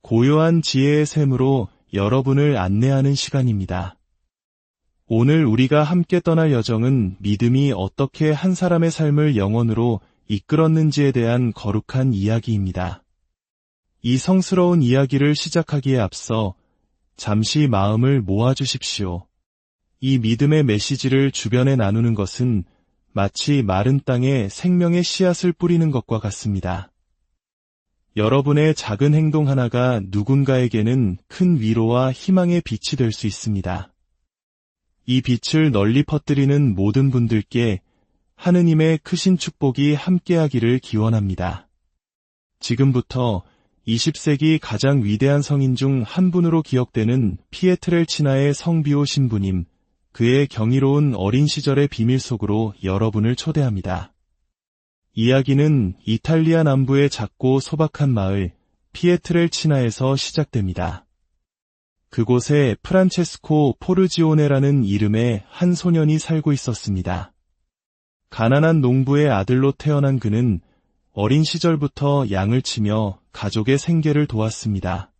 고요한 지혜의 샘으로 여러분을 안내하는 시간입니다. 오늘 우리가 함께 떠날 여정은 믿음이 어떻게 한 사람의 삶을 영원으로 이끌었는지에 대한 거룩한 이야기입니다. 이 성스러운 이야기를 시작하기에 앞서 잠시 마음을 모아주십시오. 이 믿음의 메시지를 주변에 나누는 것은 마치 마른 땅에 생명의 씨앗을 뿌리는 것과 같습니다. 여러분의 작은 행동 하나가 누군가에게는 큰 위로와 희망의 빛이 될 수 있습니다. 이 빛을 널리 퍼뜨리는 모든 분들께 하느님의 크신 축복이 함께하기를 기원합니다. 지금부터 20세기 가장 위대한 성인 중 한 분으로 기억되는 피에트렐치나의 성비오 신부님, 그의 경이로운 어린 시절의 비밀 속으로 여러분을 초대합니다. 이야기는 이탈리아 남부의 작고 소박한 마을 피에트렐치나에서 시작됩니다. 그곳에 프란체스코 포르지오네라는 이름의 한 소년이 살고 있었습니다. 가난한 농부의 아들로 태어난 그는 어린 시절부터 양을 치며 가족의 생계를 도왔습니다.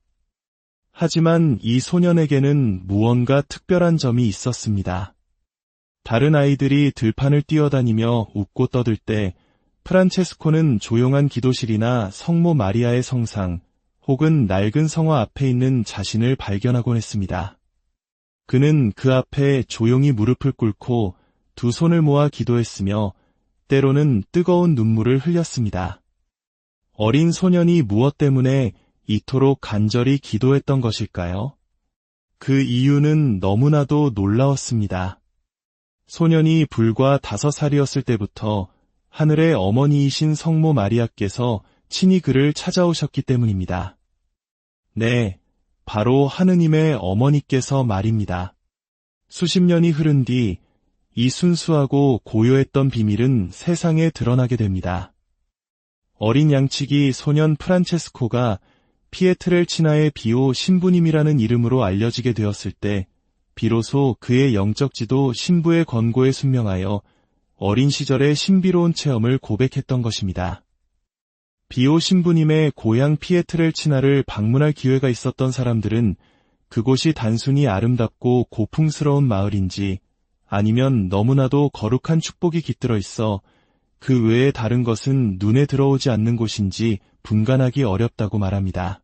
하지만 이 소년에게는 무언가 특별한 점이 있었습니다. 다른 아이들이 들판을 뛰어다니며 웃고 떠들 때 프란체스코는 조용한 기도실이나 성모 마리아의 성상 혹은 낡은 성화 앞에 있는 자신을 발견하곤 했습니다. 그는 그 앞에 조용히 무릎을 꿇고 두 손을 모아 기도했으며 때로는 뜨거운 눈물을 흘렸습니다. 어린 소년이 무엇 때문에 이토록 간절히 기도했던 것일까요? 그 이유는 너무나도 놀라웠습니다. 소년이 불과 5살이었을 때부터 하늘의 어머니이신 성모 마리아께서 친히 그를 찾아오셨기 때문입니다. 네, 바로 하느님의 어머니께서 말입니다. 수십 년이 흐른 뒤 이 순수하고 고요했던 비밀은 세상에 드러나게 됩니다. 어린 양치기 소년 프란체스코가 피에트렐치나의 비오 신부님이라는 이름으로 알려지게 되었을 때 비로소 그의 영적 지도 신부의 권고에 순명하여 어린 시절의 신비로운 체험을 고백했던 것입니다. 비오 신부님의 고향 피에트렐치나를 방문할 기회가 있었던 사람들은 그곳이 단순히 아름답고 고풍스러운 마을인지 아니면 너무나도 거룩한 축복이 깃들어 있어 그 외에 다른 것은 눈에 들어오지 않는 곳인지 분간하기 어렵다고 말합니다.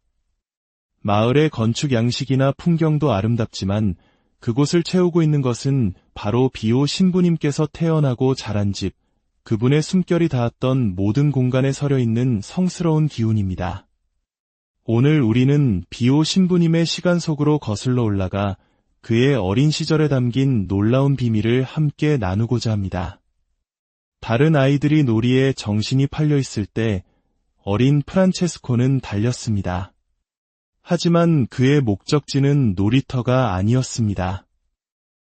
마을의 건축 양식이나 풍경도 아름답지만 그곳을 채우고 있는 것은 바로 비오 신부님께서 태어나고 자란 집, 그분의 숨결이 닿았던 모든 공간에 서려 있는 성스러운 기운입니다. 오늘 우리는 비오 신부님의 시간 속으로 거슬러 올라가 그의 어린 시절에 담긴 놀라운 비밀을 함께 나누고자 합니다. 다른 아이들이 놀이에 정신이 팔려 있을 때 어린 프란체스코는 달렸습니다. 하지만 그의 목적지는 놀이터가 아니었습니다.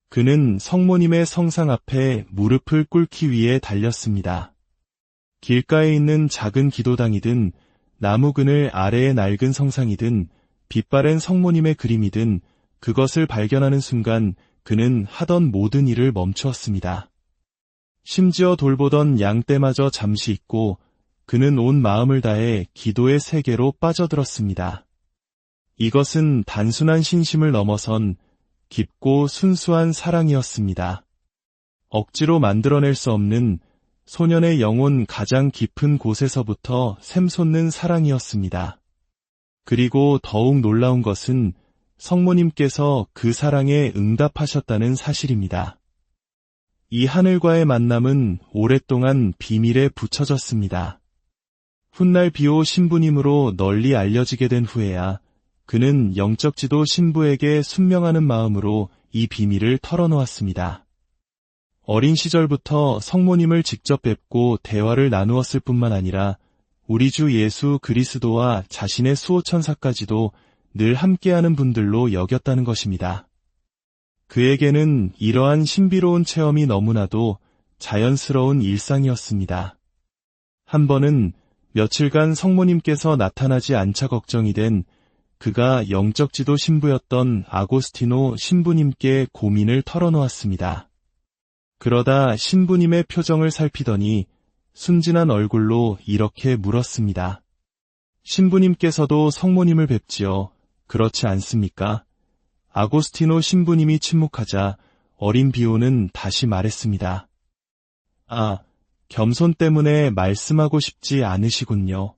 그는 성모님의 성상 앞에 무릎을 꿇기 위해 달렸습니다. 길가에 있는 작은 기도당이든 나무 그늘 아래의 낡은 성상이든 빛바랜 성모님의 그림이든 그것을 발견하는 순간 그는 하던 모든 일을 멈추었습니다. 심지어 돌보던 양떼마저 잠시 잊고 그는 온 마음을 다해 기도의 세계로 빠져들었습니다. 이것은 단순한 신심을 넘어선 깊고 순수한 사랑이었습니다. 억지로 만들어낼 수 없는 소년의 영혼 가장 깊은 곳에서부터 샘솟는 사랑이었습니다. 그리고 더욱 놀라운 것은 성모님께서 그 사랑에 응답하셨다는 사실입니다. 이 하늘과의 만남은 오랫동안 비밀에 붙여졌습니다. 훗날 비오 신부님으로 널리 알려지게 된 후에야 그는 영적 지도 신부에게 순명하는 마음으로 이 비밀을 털어놓았습니다. 어린 시절부터 성모님을 직접 뵙고 대화를 나누었을 뿐만 아니라 우리 주 예수 그리스도와 자신의 수호천사까지도 늘 함께하는 분들로 여겼다는 것입니다. 그에게는 이러한 신비로운 체험이 너무나도 자연스러운 일상이었습니다. 한 번은 며칠간 성모님께서 나타나지 않자 걱정이 된 그가 영적 지도 신부였던 아고스티노 신부님께 고민을 털어놓았습니다. 그러다 신부님의 표정을 살피더니 순진한 얼굴로 이렇게 물었습니다. 신부님께서도 성모님을 뵙지요. 그렇지 않습니까? 아고스티노 신부님이 침묵하자 어린 비오는 다시 말했습니다. 아, 겸손 때문에 말씀하고 싶지 않으시군요.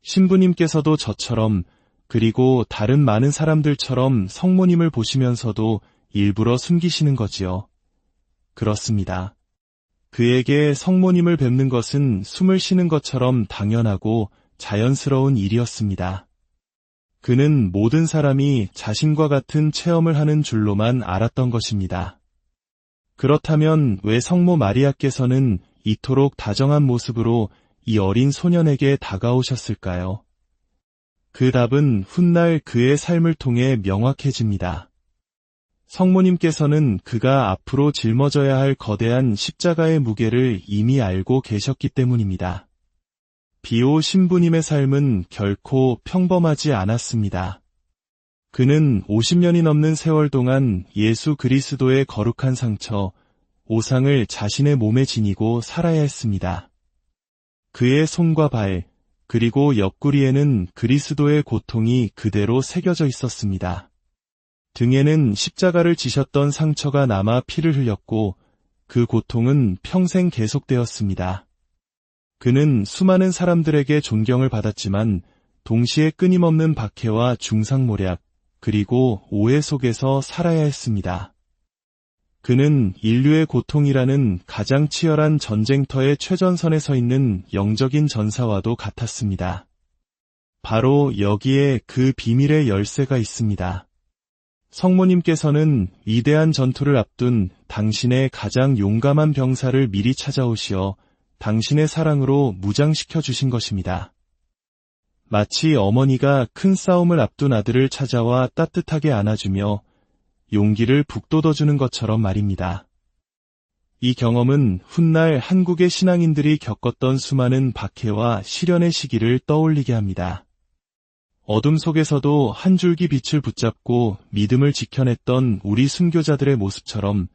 신부님께서도 저처럼 그리고 다른 많은 사람들처럼 성모님을 보시면서도 일부러 숨기시는 거지요. 그렇습니다. 그에게 성모님을 뵙는 것은 숨을 쉬는 것처럼 당연하고 자연스러운 일이었습니다. 그는 모든 사람이 자신과 같은 체험을 하는 줄로만 알았던 것입니다. 그렇다면 왜 성모 마리아께서는 이토록 다정한 모습으로 이 어린 소년에게 다가오셨을까요? 그 답은 훗날 그의 삶을 통해 명확해집니다. 성모님께서는 그가 앞으로 짊어져야 할 거대한 십자가의 무게를 이미 알고 계셨기 때문입니다. 비오 신부님의 삶은 결코 평범하지 않았습니다. 그는 50년이 넘는 세월 동안 예수 그리스도의 거룩한 상처, 오상을 자신의 몸에 지니고 살아야 했습니다. 그의 손과 발, 그리고 옆구리에는 그리스도의 고통이 그대로 새겨져 있었습니다. 등에는 십자가를 지셨던 상처가 남아 피를 흘렸고 그 고통은 평생 계속되었습니다. 그는 수많은 사람들에게 존경을 받았지만 동시에 끊임없는 박해와 중상모략 그리고 오해 속에서 살아야 했습니다. 그는 인류의 고통이라는 가장 치열한 전쟁터의 최전선에 서 있는 영적인 전사와도 같았습니다. 바로 여기에 그 비밀의 열쇠가 있습니다. 성모님께서는 위대한 전투를 앞둔 당신의 가장 용감한 병사를 미리 찾아오시어 당신의 사랑으로 무장시켜 주신 것입니다. 마치 어머니가 큰 싸움을 앞둔 아들을 찾아와 따뜻하게 안아주며 용기를 북돋워주는 것처럼 말입니다. 이 경험은 훗날 한국의 신앙인들이 겪었던 수많은 박해와 시련의 시기를 떠올리게 합니다. 어둠 속에서도 한 줄기 빛을 붙잡고 믿음을 지켜냈던 우리 순교자들의 모습처럼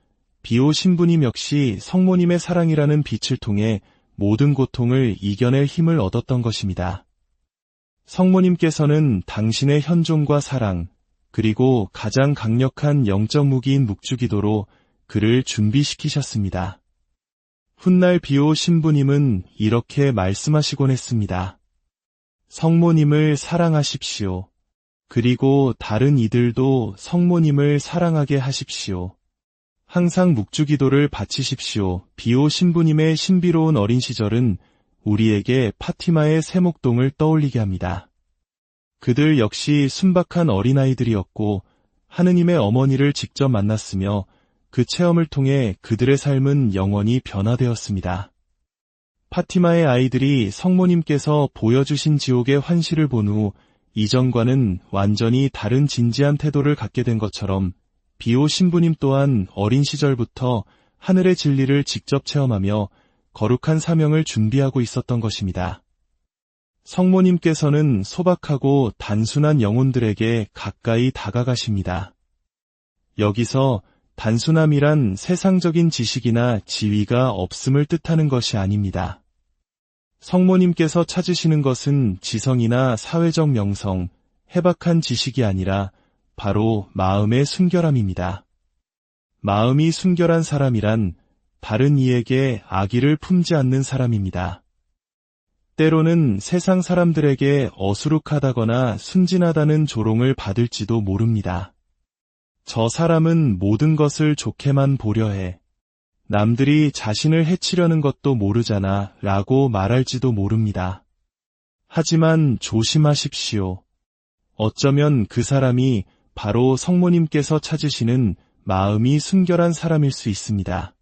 비오 신부님 역시 성모님의 사랑이라는 빛을 통해 모든 고통을 이겨낼 힘을 얻었던 것입니다. 성모님께서는 당신의 현존과 사랑, 그리고 가장 강력한 영적 무기인 묵주기도로 그를 준비시키셨습니다. 훗날 비오 신부님은 이렇게 말씀하시곤 했습니다. 성모님을 사랑하십시오. 그리고 다른 이들도 성모님을 사랑하게 하십시오. 항상 묵주기도를 바치십시오. 비오 신부님의 신비로운 어린 시절은 우리에게 파티마의 세목동을 떠올리게 합니다. 그들 역시 순박한 어린아이들이었고 하느님의 어머니를 직접 만났으며 그 체험을 통해 그들의 삶은 영원히 변화되었습니다. 파티마의 아이들이 성모님께서 보여주신 지옥의 환시를 본 후 이전과는 완전히 다른 진지한 태도를 갖게 된 것처럼 비오 신부님 또한 어린 시절부터 하늘의 진리를 직접 체험하며 거룩한 사명을 준비하고 있었던 것입니다. 성모님께서는 소박하고 단순한 영혼들에게 가까이 다가가십니다. 여기서 단순함이란 세상적인 지식이나 지위가 없음을 뜻하는 것이 아닙니다. 성모님께서 찾으시는 것은 지성이나 사회적 명성, 해박한 지식이 아니라 바로 마음의 순결함입니다. 마음이 순결한 사람이란 다른 이에게 악의를 품지 않는 사람입니다. 때로는 세상 사람들에게 어수룩하다거나 순진하다는 조롱을 받을지도 모릅니다. 저 사람은 모든 것을 좋게만 보려 해. 남들이 자신을 해치려는 것도 모르잖아 라고 말할지도 모릅니다. 하지만 조심하십시오. 어쩌면 그 사람이 바로 성모님께서 찾으시는 마음이 순결한 사람일 수 있습니다.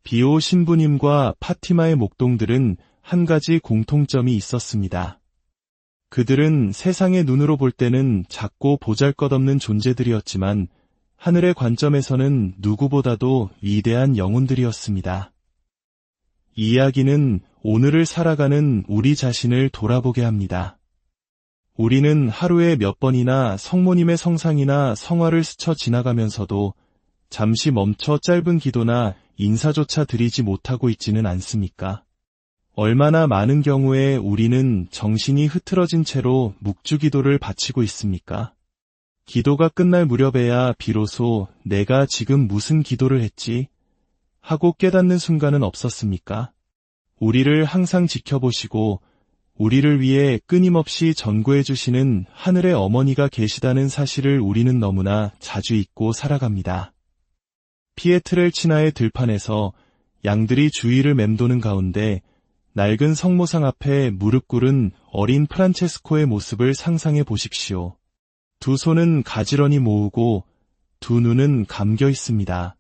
비오 신부님과 파티마의 목동들은 한 가지 공통점이 있었습니다. 그들은 세상의 눈으로 볼 때는 작고 보잘것없는 존재들이었지만 하늘의 관점에서는 누구보다도 위대한 영혼들이었습니다. 이 이야기는 오늘을 살아가는 우리 자신을 돌아보게 합니다. 우리는 하루에 몇 번이나 성모님의 성상이나 성화를 스쳐 지나가면서도 잠시 멈춰 짧은 기도나 인사조차 드리지 못하고 있지는 않습니까? 얼마나 많은 경우에 우리는 정신이 흐트러진 채로 묵주기도를 바치고 있습니까? 기도가 끝날 무렵에야 비로소 내가 지금 무슨 기도를 했지? 하고 깨닫는 순간은 없었습니까? 우리를 항상 지켜보시고 우리를 위해 끊임없이 전구해 주시는 하늘의 어머니가 계시다는 사실을 우리는 너무나 자주 잊고 살아갑니다. 피에트렐치나의 들판에서 양들이 주위를 맴도는 가운데 낡은 성모상 앞에 무릎 꿇은 어린 프란체스코의 모습을 상상해 보십시오. 두 손은 가지런히 모으고 두 눈은 감겨 있습니다.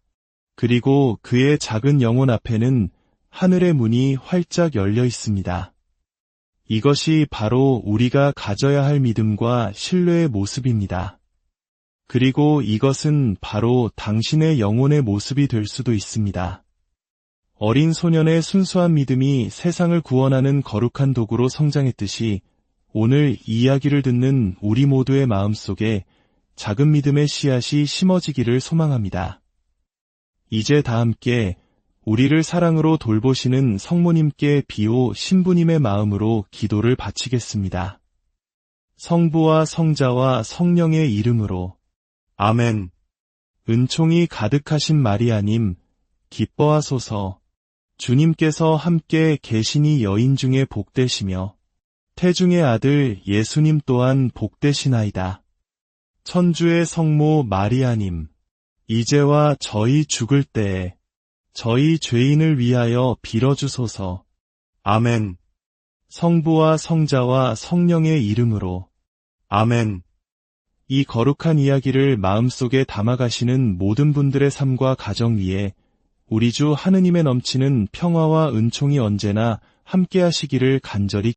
그리고 그의 작은 영혼 앞에는 하늘의 문이 활짝 열려 있습니다. 이것이 바로 우리가 가져야 할 믿음과 신뢰의 모습입니다. 그리고 이것은 바로 당신의 영혼의 모습이 될 수도 있습니다. 어린 소년의 순수한 믿음이 세상을 구원하는 거룩한 도구로 성장했듯이 오늘 이 이야기를 듣는 우리 모두의 마음속에 작은 믿음의 씨앗이 심어지기를 소망합니다. 이제 다 함께 우리를 사랑으로 돌보시는 성모님께 비오 신부님의 마음으로 기도를 바치겠습니다. 성부와 성자와 성령의 이름으로 아멘. 은총이 가득하신 마리아님, 기뻐하소서. 주님께서 함께 계시니 여인 중에 복되시며 태중의 아들 예수님 또한 복되시나이다. 천주의 성모 마리아님, 이제와 저희 죽을 때에 저희 죄인을 위하여 빌어주소서. 아멘. 성부와 성자와 성령의 이름으로 아멘. 이 거룩한 이야기를 마음속에 담아가시는 모든 분들의 삶과 가정 위에 우리 주 하느님의 넘치는 평화와 은총이 언제나 함께 하시기를 간절히